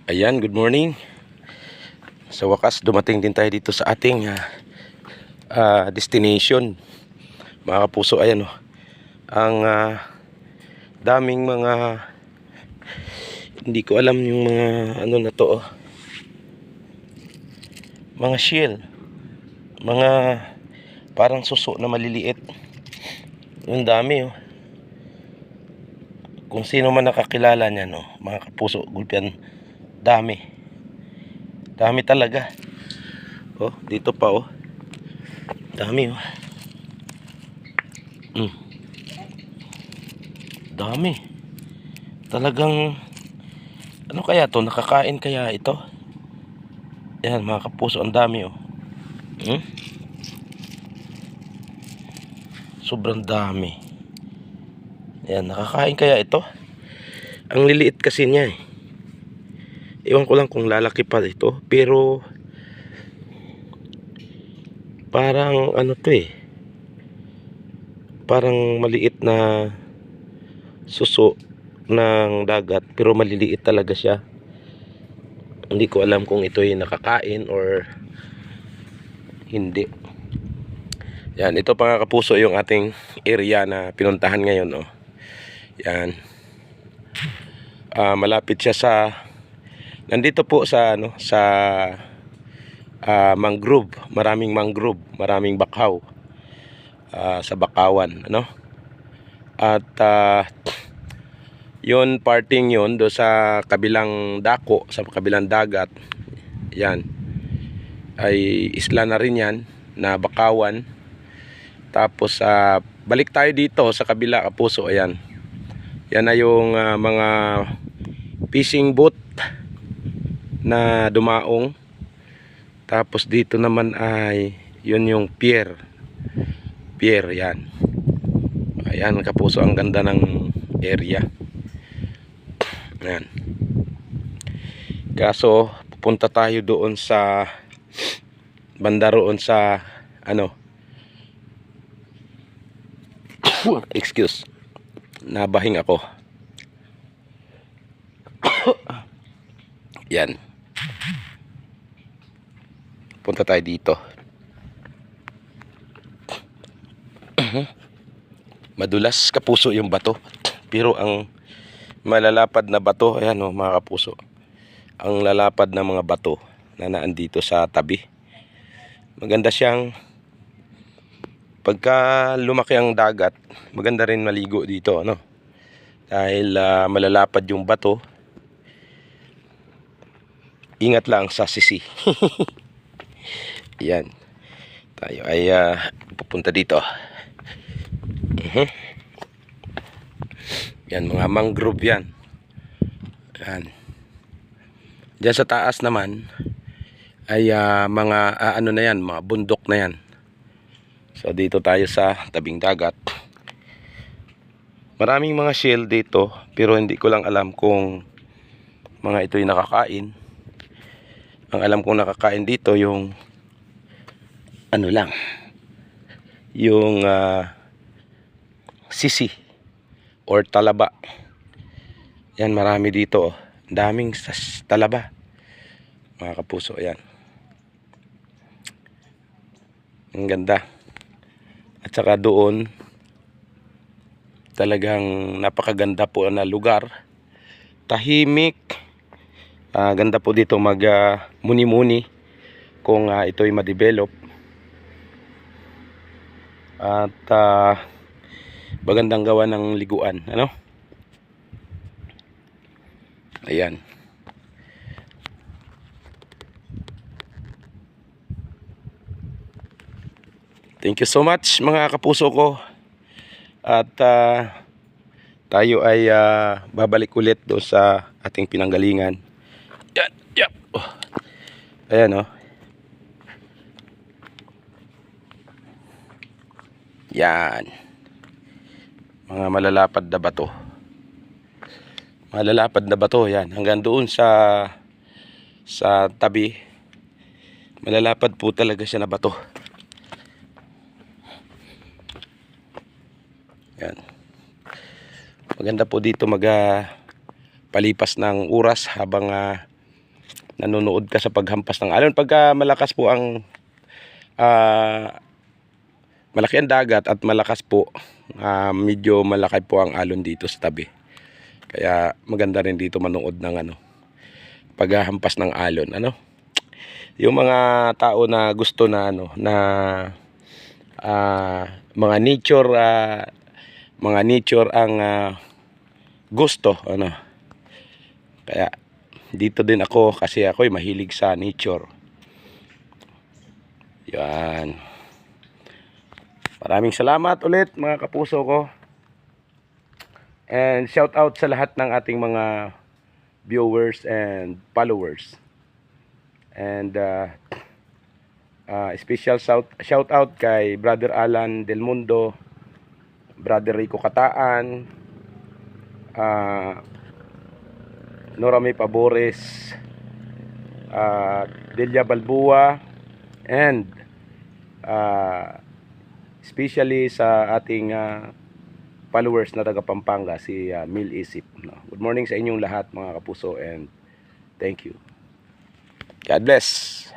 Ayan, good morning. Sa wakas, dumating din tayo dito sa ating destination. Mga kapuso, ayan oh. Ang daming mga, hindi ko alam yung mga ano na to oh. Mga shell. Mga parang suso na maliliit. Yung dami oh. Kung sino man nakakilala niyan oh, mga kapuso, gulpian, dami. Dami talaga. Oh, dito pa oh. Dami oh. Dami. Talagang ano kaya to? Nakakain kaya ito? Yan mga kapuso, ang dami oh. Sobrang dami. Yan, nakakain kaya ito? Ang liliit kasi niya eh. Ewan ko lang kung lalaki pa ito, pero parang ano to eh. Parang maliit na suso ng dagat, pero maliliit talaga siya. Hindi ko alam kung ito ay nakakain or hindi. Yan, ito pa nga kapuso yung ating area na pinuntahan ngayon oh. Yan. Malapit siya sa, nandito po sa ano, sa mangrove, maraming mangrove, maraming bakhaw sa Bakawan, ano? At yon parting yon do sa kabilang dako, sa kabilang dagat. Yan. Ay isla na rin yan na Bakawan. Tapos balik tayo dito sa kabila kapuso, ayan. Yan na yung mga fishing boat na dumaong. Tapos dito naman ay yun yung pier. Pier yan. Ayan kapuso, ang ganda ng area. Ayan. Kaso pupunta tayo doon sa banda roon sa ano. Excuse. Nabahing ako. Yan. Punta tayo dito. Madulas kapuso yung bato. Pero ang malalapad na bato, ayan o mga kapuso. Ang lalapad na mga bato na naandito sa tabi. Maganda siyang, pagka lumaki ang dagat, maganda rin maligo dito, ano? Dahil malalapad yung bato. Ingat lang sa sisi. Yan. Tayo ay pupunta dito. Yan, mga mangrove yan. Yan. Diyan sa taas naman ay mga ano na yan, mga bundok na yan. So dito tayo sa tabing dagat. Maraming mga shell dito, pero hindi ko lang alam kung mga ito'y nakakain. Ang alam kong nakakain dito yung ano lang, yung sisi or talaba. Yan, marami dito oh. Daming talaba mga kapuso. Yan, ang ganda. At saka doon talagang napakaganda po na lugar, tahimik. Ganda po dito mag muni-muni kung ito'y ma-develop. At magandang gawa ng liguan, ano? Ayan. Thank you so much mga kapuso ko. At tayo ay babalik ulit doon sa ating pinanggalingan. Yan, yan. Oh. Ayan oh. Yan. Mga malalapad na bato. Malalapad na bato yan. Hanggang doon sa tabi. Malalapad po talaga siya na bato. Yan. Maganda po dito palipas ng oras habang nanonood ka sa paghampas ng alon. Pagka malakas po ang malaki ang dagat at malakas po, medyo malaki po ang alon dito sa tabi. Kaya maganda rin dito manood ng paghahampas ng alon, yung mga tao na gusto na mga nature ang gusto, kaya dito din ako kasi ako'y mahilig sa nature. Yan. Maraming salamat ulit mga kapuso ko. And shout out sa lahat ng ating mga viewers and followers. And special shout out kay Brother Alan Del Mundo, Brother Rico Kataan, Norame Pabores, Delia Balbua, and especially sa ating followers na taga Pampanga, si Mil Isip. Good morning sa inyong lahat mga kapuso, and thank you. God bless.